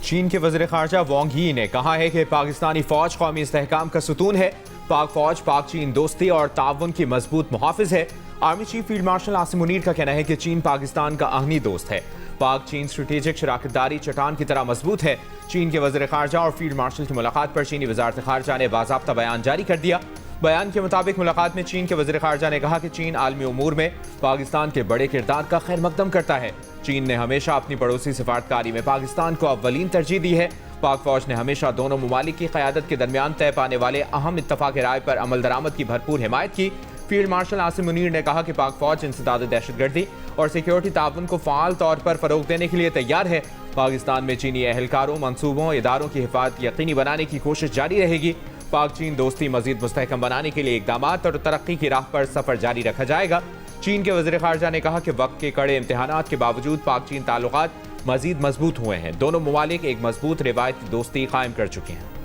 चीन के वज़ीर ख़ारजा वांग यी ने कहा है कि पाकिस्तानी फ़ौज कौमी इस्तेहकाम का सुतून है। पाक फ़ौज पाक चीन दोस्ती और ताउन की मजबूत मुहाफ़िज़ है। Army chief field marshal Asim Munir का कहना है कि चीन पाकिस्तान का अहमी दोस्त है। पाक चीन स्ट्रेटेजिक शराकतदारी चट्टान की तरह मजबूत है। चीन के वज़ीर ख़ारजा और फील्ड मार्शल की मुलाकात पर चीनी वज़ारत ख़ारजा ने बाज़ाब्ता बयान जारी कर दिया। बयान के मुताबिक मुलाकात में चीन के वज़ीर ख़ारजा ने कहा कि चीन आलमी उमूर में पाकिस्तान के बड़े किरदार का खैर मकदम करता है। चीन ने हमेशा अपनी पड़ोसी सिफारतकारी में पाकिस्तान को अव्वलीन तरजीह दी है। पाक फौज ने हमेशा दोनों ममालिक की क़यादत के दरमियान तय पाने वाले अहम इत्तफ़ाक़ राय पर अमल दरामद की भरपूर हिमायत की। फील्ड मार्शल आसिम मुनीर ने कहा कि पाक फौज इंसदाद दहशतगर्दी और सिक्योरिटी ताउन को फ़ाल तौर पर फ़रोग़ देने के लिए तैयार है। पाकिस्तान में चीनी एहलकारों, मनसूबों, इदारों की हिफाजत यकीनी बनाने की कोशिश जारी रहेगी। पाक चीन दोस्ती मज़ीद मुस्तहकम बनाने के लिए इक़दामात और तरक्की की राह पर सफ़र जारी रखा जाएगा। चीन के वज़ीर ख़ारजा ने कहा कि वक्त के कड़े इम्तिहानात के बावजूद पाक चीन ताल्लुकात मज़ीद मजबूत हुए हैं। दोनों ममालिक एक मजबूत रिवायती दोस्ती कायम कर चुके हैं।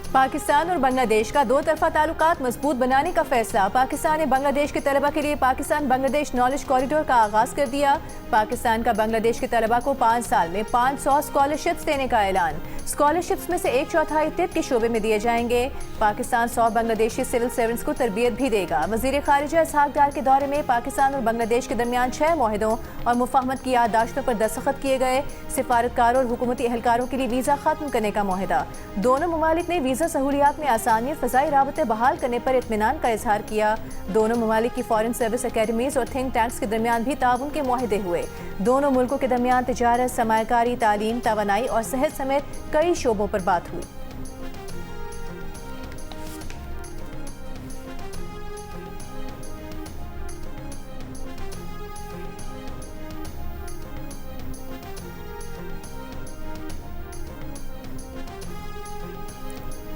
पाकिस्तान और बांग्लादेश का दो तरफा ताल्लुकात मजबूत बनाने का फैसला। पाकिस्तान ने बांग्लादेश के तलबा के लिए पाकिस्तान बांग्लादेश नॉलेज कॉरिडोर का आगाज कर दिया। पाकिस्तान का बांग्लादेश के तलबा को 5 साल में 500 स्कॉलरशिप्स देने का ऐलान। स्कॉलरशिप्स में से 1/4 तिब के शोबे में दिए जाएंगे। पाकिस्तान 100 बांग्लादेशी सिविल सर्वेंट्स को तरबियत भी देगा। वज़ीर ख़ारिजा इसहाक डार के दौरे में पाकिस्तान और बांग्लादेश के दरमियान 6 मुआहदों और मुफाहमत की याददाश्तों पर दस्तखत किए गए। सिफारतकारों और हुकूमती एहलकारों के लिए वीज़ा खत्म करने का मुआहदा। दोनों ममालिक ने वीज़ा सहूलियात में आसानी और फ़ज़ाई राबते बहाल करने पर इत्मीनान का इजहार किया। दोनों ममालिक की फॉरेन सर्विस अकेडमीज़ और थिंक टैंक्स के दरमियान भी ताउन के मुआहदे हुए। दोनों मुल्कों के दरमियान तिजारत, सरमायाकारी, तालीम, तवानाई और सेहत समेत कई शोबों पर बात हुई।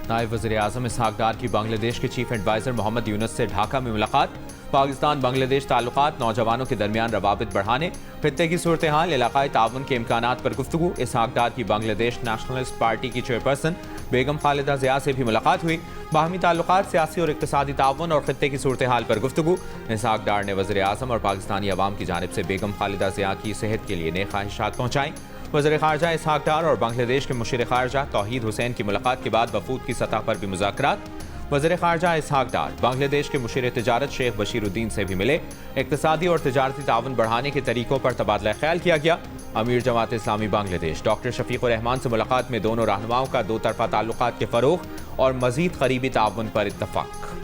नायब वज़ीर आज़म इसहाक डार की बांग्लादेश के चीफ एडवाइज़र मोहम्मद यूनुस से ढाका में मुलाकात। पाकिस्तान बांग्लादेश ताल्लुकात, नौजवानों के दरमियान रवाबित बढ़ाने, खित्ते की सूरत हाल, इलाकाई ताउन के इम्कानात पर गुफ्तगू। इसहाक डार की बांग्लादेश नेशनलिस्ट पार्टी की चेयरपर्सन बेगम खालिदा ज़िया से भी मुलाकात हुई। बाहमी ताल्लुकात, सियासी और इक़्तिसादी ताउन और खित्ते की सूरत हाल पर गुफ्तगू। इसहाक डार ने वज़ीर आज़म और पाकिस्तानी अवाम की जानिब से बेगम खालिदा ज़िया की सेहत के लिए नेक ख्वाहिशात पहुँचाई। वज़ीर ख़ारजा इसहाक डार और बांग्लादेश के मुशीर ख़ारजा तौहीद हुसैन की मुलाकात के बाद वफूद की सतह पर भी मुज़ाकरात। वज़ीर ख़ारजा इसहाक डार बांग्लादेश के मुशीर तिजारत शेख बशीरुद्दीन से भी मिले। इक़्तिसादी और तिजारती ताउन बढ़ाने के तरीक़ों पर तबादला ख्याल किया गया। अमीर जमात इस्लामी बांग्लादेश डॉक्टर शफीक़ुर रहमान से मुलाकात में दोनों रहनुमाओं का दो तरफ़ा ताल्लुकात के फ़रोग़ और मज़ीद क़रीबी ताउन पर इत्तफ़ाक़।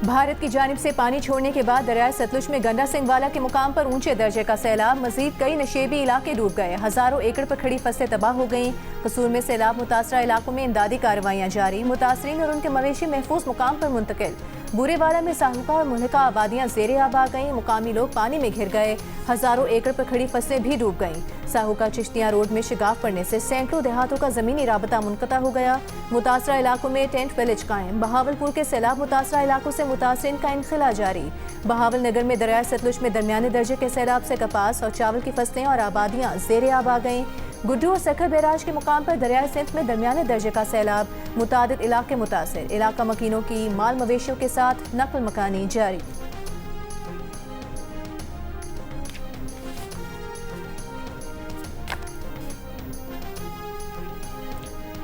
भारत की जानिब से पानी छोड़ने के बाद दरियाए सतलुज में गंडा सिंहवाला के मुकाम पर ऊंचे दर्जे का सैलाब। मजीद कई नशेबी इलाके डूब गए। हजारों एकड़ पर खड़ी फसलें तबाह हो गईं। कसूर में सैलाब मुतासरा इलाकों में इमदादी कार्रवाइयाँ जारी। मुतासरीन और उनके मवेशी महफूज मुकाम पर मुंतकिल। बुरेवाला में साहुका और मुल्का आबादियाँ ज़ेरे आब आ गईं। मुकामी लोग पानी में घिर गए। हजारों एकड़ पर खड़ी फसलें भी डूब गईं। साहुका चिश्तियाँ रोड में शिगाफ पड़ने से सैकड़ों देहातों का ज़मीनी राबता मुनक़ता हो गया। मुतासरा इलाकों में टेंट विलेज कायम। बहावलपुर के सैलाब मुतासरा इलाकों से मुतासरीन का इनखिला जारी। बहावल नगर में दरियाए सतलुज में दरमियाने दर्जे के सैलाब से कपास और चावल की फसलें और आबादियाँ ज़ेरे आब आ गईं। गुड्डू और सखर बैराज के मुकाम पर दरियाए सिंध में दरमियाने दर्जे का सैलाब। मुतादिद इलाके मुतासिर। इलाका मकीनों की माल मवेशियों के साथ नकल मकानी जारी।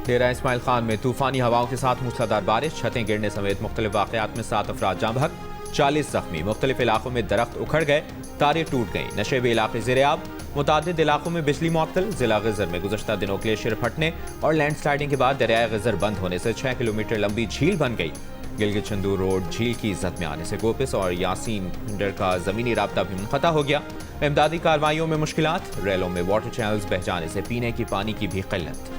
डेरा इस्माइल खान में तूफानी हवाओं के साथ मूसलाधार बारिश, छतें गिरने समेत मुख्तलिफ वाक़यात में 7 अफराद जाँ बहक, 40 जख्मी। मुख्तलिफ इलाकों में दरख्त उखड़ गए, तारें टूट गईं। नशेबी इलाके ज़ेरे-आब। मुतादिद इलाकों में बिजली मुअत्तल। जिला ग़िज़र में गुज़श्ता दिनों ग्लेशियर फटने और लैंड स्लाइडिंग के बाद दरियाए ग़िज़र बंद होने से 6 किलोमीटर लंबी झील बन गई। गिलगित चंदू रोड झील की इज़्ज़त में आने से गोपिस और यासीन खंडर का ज़मीनी राब्ता भी मुनक़ता हो गया। इमदादी कार्रवाइयों में मुश्किलात। रेलों में वाटर चैनल्स बह जाने से पीने की पानी की भी क़िल्लत।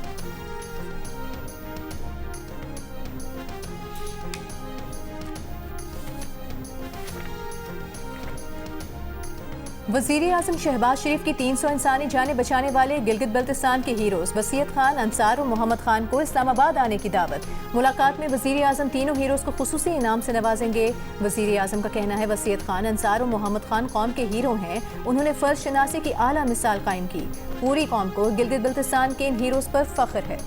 वजीर आजम शहबाज शरीफ की 300 इंसानी जानें बचाने वाले गिलगित बल्तिस्तान के हीरोज वसीयत खान, अंसार और मोहम्मद खान को इस्लामाबाद आने की दावत। मुलाकात में वजीर आजम तीनों हीरोज को खुसूसी इनाम से नवाजेंगे। वजीर आजम का कहना है वसीयत खान, अंसार और मोहम्मद खान कौम के हीरो हैं। उन्होंने फर्ज शनासी की आला मिसाल कायम की। पूरी कौम को गिलगित बल्तिस्तान के इन हीरोज पर फख्र है।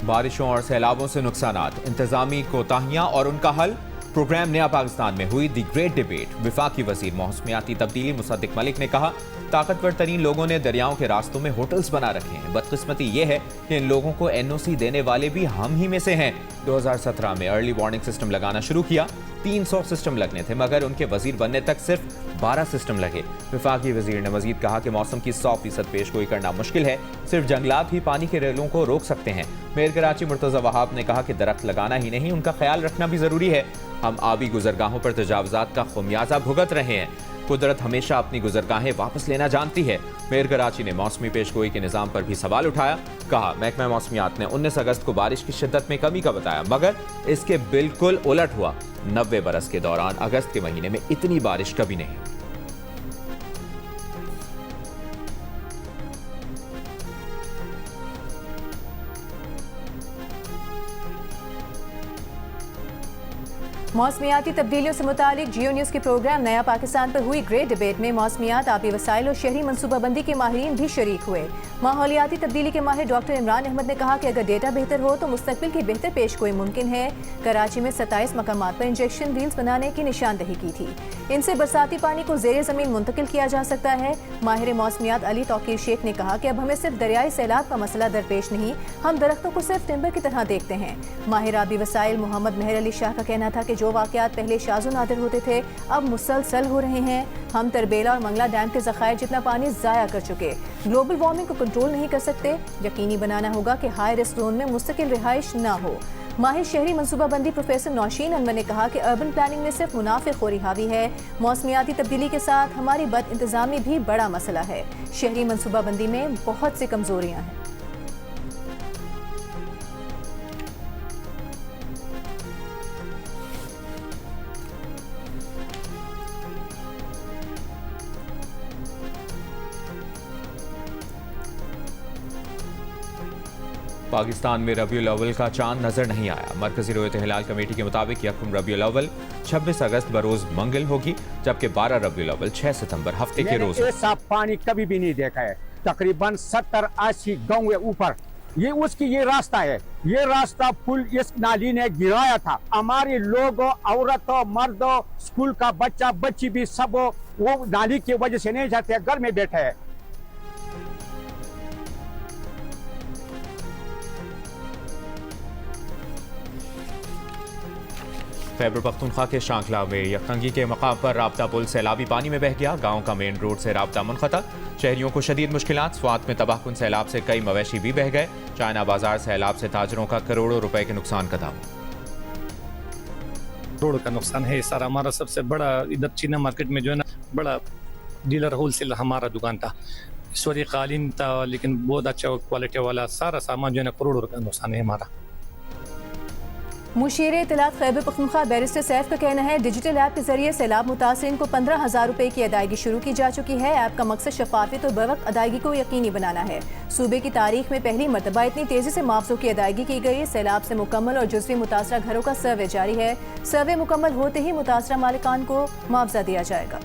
बारिशों और सैलाबों से नुकसानात, इंतजामी कोताहियां और उनका हल। प्रोग्राम नया पाकिस्तान में हुई दी ग्रेट डिबेट। विफाकी वजीर मौसमियाती तब्दीली मुसद्दिक मलिक ने कहा, ताकतवर तरीन लोगों ने दरियाओं के रास्तों में होटल्स बना रखे हैं। बदकिस्मती ये है कि इन लोगों को एनओसी देने वाले भी हम ही में से हैं। 2017 में अर्ली वार्निंग सिस्टम लगाना शुरू किया। 300 सिस्टम लगने थे, मगर उनके वजीर बनने तक सिर्फ 12 सिस्टम लगे। विफाकी वजीर ने मजीद कहा कि मौसम की 100% पेशगोई करना मुश्किल है, सिर्फ जंगलात ही पानी के रेलों को रोक सकते हैं। मेयर कराची मुर्तजा वहाब ने कहा कि दरख्त लगाना ही नहीं, उनका ख्याल रखना भी जरूरी है। हम आबी गुजरगाहों पर तजावजात का खुमियाजा भुगत रहे हैं। कुदरत हमेशा अपनी गुजरगाहें वापस लेना जानती है। मेयर कराची ने मौसमी पेशगोई के निज़ाम पर भी सवाल उठाया। कहा, महकमा मौसमियात ने 19 अगस्त को बारिश की शिद्दत में कमी का बताया, मगर इसके बिल्कुल उलट हुआ। 90 बरस के दौरान अगस्त के महीने में इतनी बारिश कभी नहीं। मौसमियाती तब्दीलियों से मुतालिक जियो न्यूज़ के प्रोग्राम नया पाकिस्तान पर हुई ग्रेट डिबेट में मौसमियात, आबी वसाइल और शहरी मनसूबाबंदी के माहिरीन भी शरीक हुए। माहौलियाती तब्दीली के माहिर डॉक्टर इमरान अहमद ने कहा कि अगर डेटा बेहतर हो तो मुस्तकबिल की बेहतर पेशगोई मुमकिन है। कराची में 27 मकामात पर इंजेक्शन व्हील्स बनाने की निशानदही की थी। इनसे बरसाती पानी को ज़ेरे ज़मीन मुंतकिल किया जा सकता है। माहिर मौसमियात अली तौकीर शेख ने कहा कि अब हमें सिर्फ दरियाई सैलाब का मसला दरपेश नहीं, हम दरख्तों को सिर्फ टिम्बर की तरह देखते हैं। माहिर आबी वसाइल मोहम्मद मेहर अली शाह का कहना था कि जो वाक़यात पहले शाज़ो नादिर होते थे अब मुसलसल हो रहे हैं। हम तरबेला और मंगला डैम के ज़खायर जितना पानी ज़ाया कर चुके। ग्लोबल वार्मिंग को कंट्रोल नहीं कर सकते। यकीनी बनाना होगा कि हाई रिस्क जोन में मुस्तकिल रिहाइश ना हो। माहिर शहरी मनसूबाबंदी प्रोफेसर नौशीन अनवर ने कहा कि अर्बन प्लानिंग में सिर्फ मुनाफिखोरी हावी है। मौसमियाती तब्दीली के साथ हमारी बद इंतजामी भी बड़ा मसला है। शहरी मनसूबाबंदी में बहुत सी कमजोरियां हैं। पाकिस्तान में रबीउल अव्वल का चांद नजर नहीं आया। मरकजी रोयत हिलाल कमेटी के मुताबिक यकम रबीउल अव्वल 26 अगस्त बरोज मंगल होगी, जबकि 12 रबीउल अव्वल 6 सितंबर हफ्ते के रोज। ऐसा पानी कभी भी नहीं देखा है। तकरीबन 70-80 गांव है ऊपर, ये उसकी ये रास्ता है। ये रास्ता फुल इस नाली ने गिराया था। हमारे लोगों, औरतों, मर्दों, स्कूल का बच्चा बच्ची भी सब वो नाली की वजह से नहीं जाते, घर में बैठे हैं। खैबर पख्तूनख्वा के शांखला में यकतंगी के मकाम पर राब्ता पुल सैलाबी पानी में बह गया। गांव का मेन रोड से राब्ता मुनक़ता, शहरियों को शदीद मुश्किलात। स्वात में तबाहकुन सैलाब से कई मवेशी भी बह गए। चाइना बाजार सैलाब से ताजरों का करोड़ों रुपए के नुकसान का दावा। करोड़ का नुकसान है सर। हमारा सबसे बड़ा इधर चीना मार्केट में जो है ना, बड़ा डीलर होलसेल हमारा दुकान था। ईश्वरी कालीन था, लेकिन बहुत अच्छा क्वालिटी वाला सारा सामान जो है ना, करोड़ों का नुकसान है हमारा। मुशीर इत्तलात खैबर पख्तूनख्वा बैरिस्टर सैफ का कहना है डिजिटल ऐप के जरिए सैलाब मुतासिरीन को 15,000 रुपए की अदायगी शुरू की जा चुकी है। ऐप का मकसद शफाफियत और बवक्त अदायगी को यकीनी बनाना है। सूबे की तारीख में पहली मरतबा इतनी तेजी से मुआवजों की अदायगी की गई। सैलाब से मुकम्मल और जुज़वी मुतासरा घरों का सर्वे जारी है। सर्वे मुकम्मल होते ही मुतासरा मालिकान को मुआवजा दिया जाएगा।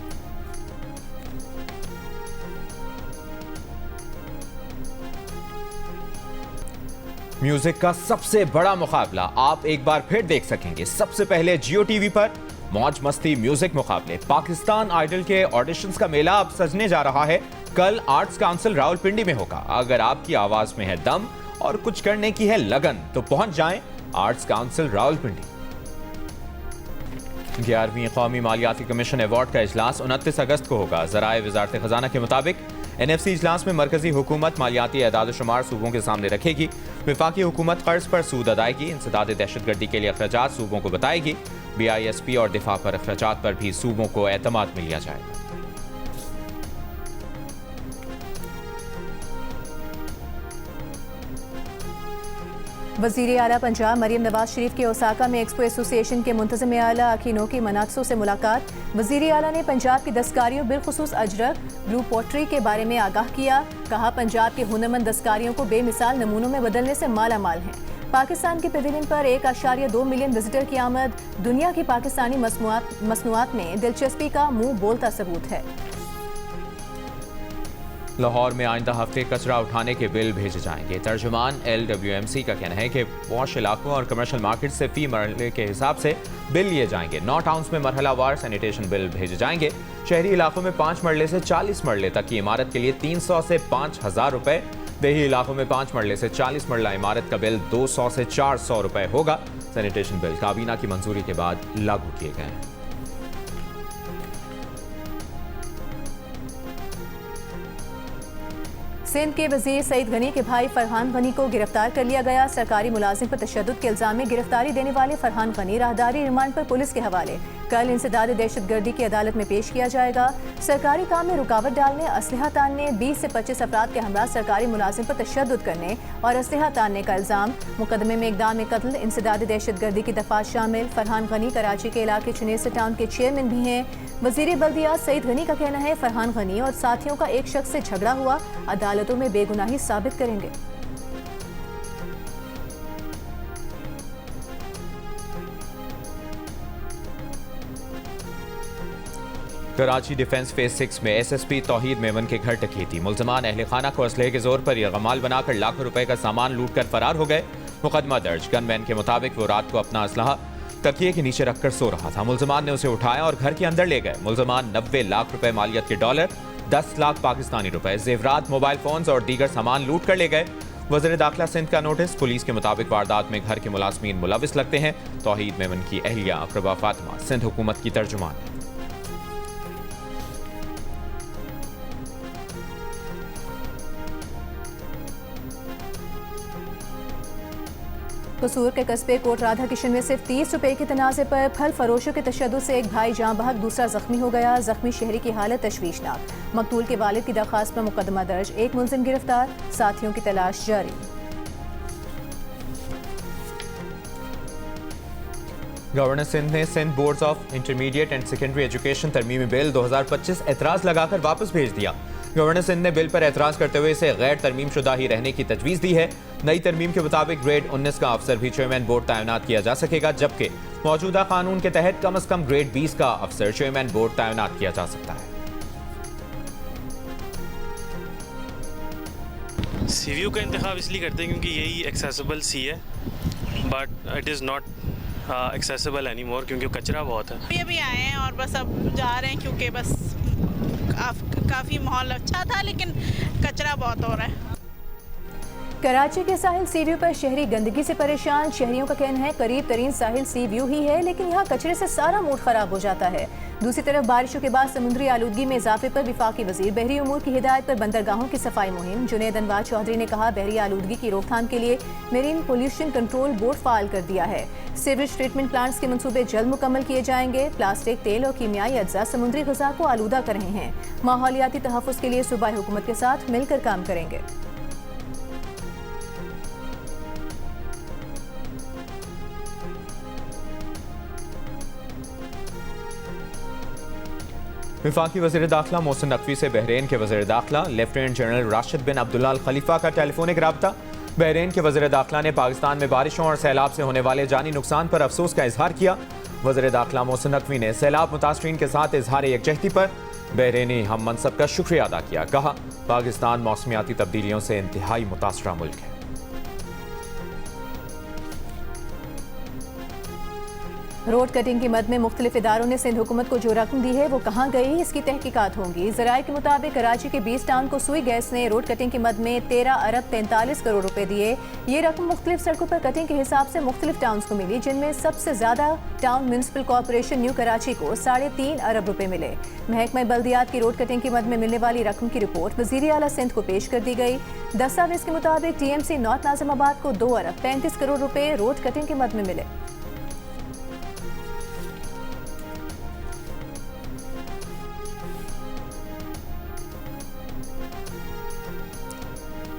म्यूजिक का सबसे बड़ा मुकाबला आप एक बार फिर देख सकेंगे। सबसे पहले जियो टीवी पर मौज मस्ती म्यूजिक मुकाबले। पाकिस्तान आइडल के ऑडिशंस का मेला अब सजने जा रहा है। कल आर्ट्स काउंसिल रावलपिंडी में होगा। अगर आपकी आवाज में है दम और कुछ करने की है लगन तो पहुंच जाएं आर्ट्स काउंसिल रावलपिंडी। 11वीं कौमी मालियाती कमीशन अवार्ड का इजलास 29 अगस्त को होगा। ज़राए वजारत खजाना के मुताबिक NFC इजलास में मरकजी हुकूमत मालियाती एदाद शुमार सूबों के सामने रखेगी। वफाकी हुकूमत कर्ज पर सूद अदायगी, इंसदाद दहशतगर्दी के लिए अखराजात सूबों को बताएगी। BISP और दिफा पर अखराजात पर भी सूबों को एतमाद में लिया जाएगा। वज़ीर आला पंजाब मरीम नवाज शरीफ के ओसाका में एक्सपो एसोसिएशन के मुंतज़िम आला अकीनोकी मनाक्सो से मुलाकात। वज़ीर आला ने पंजाब की दस्तकारियों बिलखुसूस अजरक ब्लू पॉटरी के बारे में आगाह किया। कहा पंजाब के हुनरमंद दस्तकारियों को बेमिसाल नमूनों में बदलने से माला माल हैं। पाकिस्तान के पवेलियन पर 1.2 मिलियन विजिटर की आमद दुनिया की पाकिस्तानी मसनूआत में दिलचस्पी का मुंह बोलता सबूत है। लाहौर में आइंदा हफ्ते कचरा उठाने के बिल भेजे जाएंगे। तर्जुमान LWMC का कहना है कि पॉश इलाकों और कमर्शियल मार्केट से फी मरहले के हिसाब से बिल लिए जाएंगे। 9 टाउन्स में मरहलावार सैनिटेशन बिल भेजे जाएंगे। शहरी इलाकों में 5 मरले से 40 मरले तक की इमारत के लिए 300 से 5,000 रुपए, देही इलाकों में 5 मरले से 40 मरला इमारत का बिल 200 से 400 रुपए होगा। सैनिटेशन बिल काबीना की मंजूरी के बाद लागू किए गए हैं। सिंध के वजीर सईद गनी के भाई फरहान गनी को गिरफ्तार कर लिया गया। सरकारी मुलाजिम पर तशद्दुद के इल्जाम में गिरफ्तारी देने वाले फरहान गनी राहदारी रिमांड पर पुलिस के हवाले। कल इंसदाद दहशतगर्दी की अदालत में पेश किया जाएगा। सरकारी काम में रुकावट डालने, असलहा तानने, 20 से 25 अफराद के हमरा सरकारी मुलाजिम पर तशद्दुद करने और असलहा तानने का इल्जाम। मुकदमे में इक़दाम कत्ल, इंसदाद दहशतगर्दी की दफात शामिल। फरहान गनी कराची के इलाके चुनेसर टाउन के चेयरमैन भी हैं। वजीर बल्दियात सईद गनी का कहना है फरहान गनी और साथियों का एक शख्स से झगड़ा हुआ, अदालतों में बेगुनाही साबित करेंगे। कराची डिफेंस फेज 6 में SSP तौहीद मेमन के घर डकैती। मुल्ज़िमान अहले खाना को असलहे के जोर पर यरगमाल बनाकर लाखों रुपए का सामान लूट कर फरार हो गए। मुकदमा दर्ज। गनमैन के मुताबिक वो रात को अपना असलहा तकिए के नीचे रखकर सो रहा था। मुल्ज़िमान ने उसे उठाया और घर के अंदर ले गए। मुल्ज़िमान 90 लाख रुपए मालियत के डॉलर, 10 लाख पाकिस्तानी रुपए, जेवरात, मोबाइल फोन्स और दीगर सामान लूट कर ले गए। वज़ीर दाखिला सिंध का नोटिस। पुलिस के मुताबिक वारदात में घर के मुलाजमीन मुलविस लगते हैं। तौहीद मेमन की अहलिया अक़रबा फातिमा सिंध हुकूमत की तर्जुमान है। कसूर के कस्बे कोट राधा किशन में सिर्फ 30 रुपए के तनाज़े पर फल फरोशों के तशद्दुद से एक भाई जाँ बहक, दूसरा जख्मी हो गया। जख्मी शहरी की हालत तशवीशनाक। मकतूल के वालिद की दरख्वास्त पर मुकदमा दर्ज, एक मुलजिम गिरफ्तार, साथियों की तलाश जारी। गवर्नर सिंध ने Sindh boards of intermediate and secondary education तरमीमी बिल 2025 एतराज लगाकर वापस भेज दिया। गवर्नर सिंध ने बिल पर एतराज करते हुए इसे गैर तरमीम शुदा ही रहने की तजवीज़ दी है। नई तरमीम के मुताबिक ग्रेड 19 का अफसर भी चेयरमैन बोर्ड तैनात किया जा सकेगा, जबकि मौजूदा कानून के तहत कम अज कम ग्रेड 20 का अफसर चेयरमैन बोर्ड तैनात किया जा सकता है। CVU का इंतखाब इसलिए करते हैं क्योंकि यही एक्सेसिबल सी है, but it is not accessible any more क्योंकि कचरा बहुत है। ये भी आए हैं और बस अब जा रहे हैं क्योंकि बस काफ़ी माहौल अच्छा था लेकिन कचरा बहुत हो रहा है। कराची के साहिल सी व्यू पर शहरी गंदगी से परेशान। शहरियों का कहना है करीब तरीन साहिल सी व्यू ही है, लेकिन यहाँ कचरे से सारा मूड खराब हो जाता है। दूसरी तरफ बारिशों के बाद समुद्री आलूदगी में इजाफे पर विफाकी वजीर बहरी उमूर की हिदायत पर बंदरगाहों की सफाई मुहिम। जुनैद अनवार चौधरी ने कहा बहरी आलूदगी की रोकथाम के लिए मेरीन पोल्यूशन कंट्रोल बोर्ड फाल कर दिया है। सीवरेज ट्रीटमेंट प्लांट्स के मंसूबे जल्द मुकम्मल किए जाएंगे। प्लास्टिक, तेल और कीमियाई अज्जा समुद्री ग़िज़ा को आलूदा कर रहे हैं। माहौलियाती तहफ़्फ़ुज़ के लिए सूबाई हुकूमत के साथ मिलकर काम करेंगे। वफाकी वज़ीर दाखिला मोहसिन नकवी से बहरीन के वज़ीर दाखिला लेफ्टिनेंट जनरल राशिद बिन अब्दुल्ला अल खलीफा का टेलीफोनिक राब्ता। बहरीन के वज़ीर दाखिला ने पाकिस्तान में बारिशों और सैलाब से होने वाले जानी नुकसान पर अफसोस का इजहार किया। वज़ीर दाखिला मोहसिन नकवी ने सैलाब मुतासरीन के साथ इजहार यकजहती पर बहरीनी हम मनसब का शुक्रिया अदा किया। कहा पाकिस्तान मौसमियाती तब्दीलियों से इंतहाई मुतासरा मुल्क है। रोड कटिंग की मद में मुख्तलिफ इदारों ने सिंध हुकूमत को जो रकम दी है वो कहाँ गई, इसकी तहकीकात होंगी। ज़राए के मुताबिक कराची के 20 टाउन को सुई गैस ने रोड कटिंग की मद में 13 अरब 43 करोड़ रुपए दिए। ये रकम मुख्तलिफ सड़कों पर कटिंग के हिसाब से मुख्तलिफ टाउन्स को मिली, जिनमें सबसे ज्यादा town municipal corporation new Karachi को 3.5 अरब रुपए मिले। महकमा बल्दियात की रोड कटिंग की मद में मिलने वाली रकम की रिपोर्ट वज़ीर आला सिंध को पेश कर दी गई। दस्तावेज के मुताबिक TMC नॉर्थ नाजिमाबाद को 2 अरब 35 करोड़ रुपए रोड कटिंग की मद में मिले।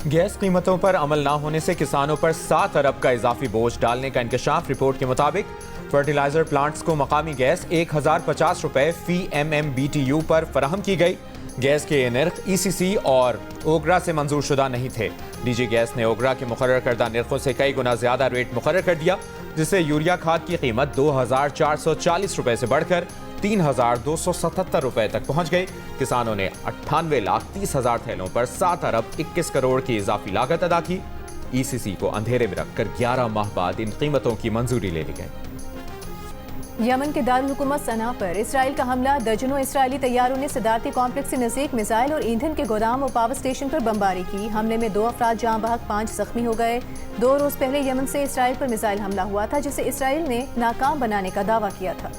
गैस कीमतों पर अमल ना होने से किसानों पर 7 अरब का इजाफी बोझ डालने का इंकशाफ। रिपोर्ट के मुताबिक फर्टिलाइजर प्लांट्स को मकामी गैस 1050 रुपए फी MMBTU पर फराहम की गई। गैस के ये निर्ख ECC और ओगरा से मंजूर शुदा नहीं थे। DG गैस ने ओगरा के मुकर्रर करदा निर्खों से कई गुना ज्यादा रेट मुकर्रर कर दिया, जिससे यूरिया खाद की कीमत 2440 रुपए से बढ़कर 3277 रुपए तक पहुंच गई। किसानों ने 98,30,000 थैलों पर 7 अरब 21 करोड़ की इजाफी लागत अदा की। ECC को अंधेरे में रखकर 11 माह बाद इन कीमतों की मंजूरी ले ली गई। यमन के दारुल हुकूमत सना पर इसराइल का हमला। दर्जनों इसराइली तैयारों ने सदारती कॉम्प्लेक्स से नजदीक मिसाइल और ईंधन के गोदाम और पावर स्टेशन पर बमबारी की। हमले में 2 अफराद जाँ बहक, 5 जख्मी हो गए। 2 रोज पहले यमन से इसराइल पर मिसाइल हमला हुआ था, जिसे इसराइल ने नाकाम बनाने का दावा किया था।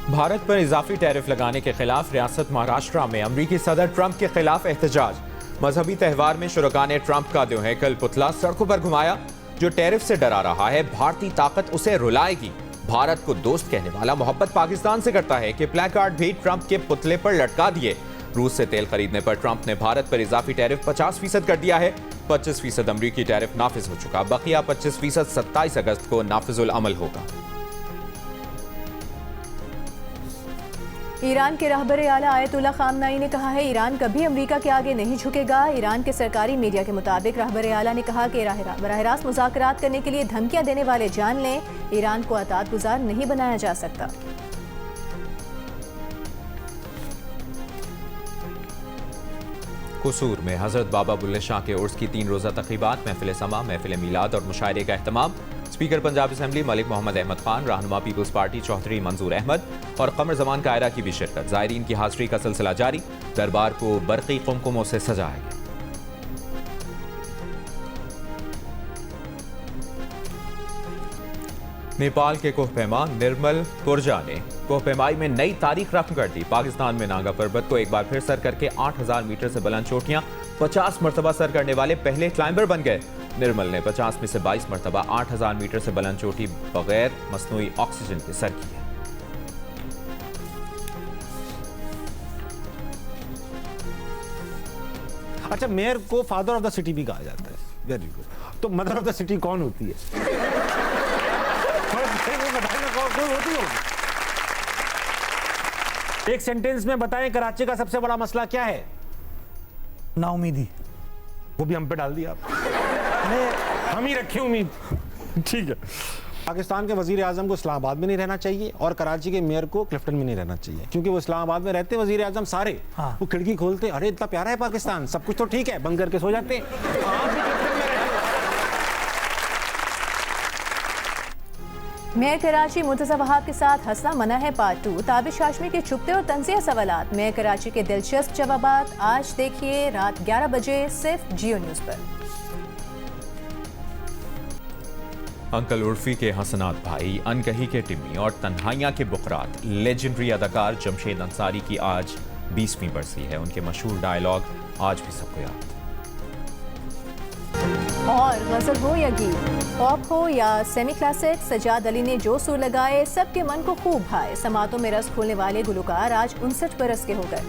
भारत पर इजाफी टैरिफ लगाने के खिलाफ रियासत महाराष्ट्र में अमरीकी सदर ट्रंप के खिलाफ एहतजाज। मजहबी त्यौहार में शुरका ने ट्रंप का द्यों हैकल पुतला सड़कों पर घुमाया। जो टैरिफ से डरा रहा है, भारतीय ताकत उसे रुलाएगी। भारत को दोस्त कहने वाला मोहब्बत पाकिस्तान से करता है कि प्लेकार्ड भी ट्रंप के पुतले पर लटका दिए। रूस से तेल खरीदने पर ट्रंप ने भारत पर इजाफी टैरिफ 50% कर दिया है। 25% अमरीकी टैरिफ नाफिज हो चुका, बकिया 25% 27 अगस्त को नाफिजुल अमल होगा। ईरान के रहबर आला आयतुल्लाह खामनाई ने कहा है, ईरान कभी अमेरिका के आगे नहीं झुकेगा। ईरान के सरकारी मीडिया के मुताबिक रहबर आला ने कहा कि बराह रास्त मुज़ाकरात करने के लिए धमकियां देने वाले जान लें, ईरान को अतात गुजार नहीं बनाया जा सकता। कसूर में हजरत बाबा बुल्ले शाह के उर्स की 3 रोज़ा तक़रीबात, महफिल समा, महफिल मीलाद और मुशायरे का एहतमाम। स्पीकर पंजाब असेंबली मलिक मोहम्मद अहमद खान, रहनुमा पीपल्स पार्टी चौधरी मंजूर अहमद और कमर जमान कायरा की भी शिरकत। ज़ायरीन की हाज़िरी का सिलसिला जारी। दरबार को बरक़ी कुमकुमों से सजाया गया। नेपाल के कोहपेमा निर्मल पुरजा ने कोहपेमाई में नई तारीख रकम कर दी। पाकिस्तान में नागा पर्वत को एक बार फिर सर करके 8000 मीटर से बुलंद चोटियां 50 मरतबा सर करने वाले पहले क्लाइंबर बन गए। निर्मल ने 50 में से 22 मरतबा 8000 मीटर से बुलंद चोटी बगैर मसनूई ऑक्सीजन के सर की है। अच्छा, मेयर को फादर ऑफ द सिटी भी कहा जाता है। Very good. तो मदर ऑफ द सिटी कौन होती है? कौन होती होगी? एक सेंटेंस में बताएं, कराची का सबसे बड़ा मसला क्या है? नाउमीदी। वो भी हम पे डाल दिया हम ही रखे उम्मीद। ठीक है। पाकिस्तान के वजीर आजम को इस्लामाबाद में नहीं रहना चाहिए और कराची के मेयर को क्लिफ्टन में नहीं रहना चाहिए, क्योंकि वो इस्लामाबाद में रहते वजीर आजम सारे। हाँ। वो खिड़की खोलते, अरे इतना प्यारा है पाकिस्तान, सब कुछ तो ठीक है, बंद करके सो जाते। आप भी क्लिफ्टन में रहे। मेयर कराची मुर्तज़ा वहाब के साथ हंसना मना है पार्ट 2। ताबिश हाशमी के छुपते और तंज़िया सवालात। मेयर कराची के दिलचस्प जवाबात आज देखिए रात 11 बजे सिर्फ जियो न्यूज़ पर। अंकल उर्फी के हसनात भाई, अनकही के टिम्मी और तन्हाइयां के बुकरात। लेजेंडरी अदाकार जमशेद अंसारी की आज 20वीं बरसी है। उनके मशहूर डायलॉग आज भी सबको याद। और गजल हो या गीत, पॉप हो या सेमी क्लासिक, सजाद अली ने जो सुर लगाए सबके मन को खूब भाए। समातों में रस खोलने वाले गुलकार आज 59 बरस के हो गए।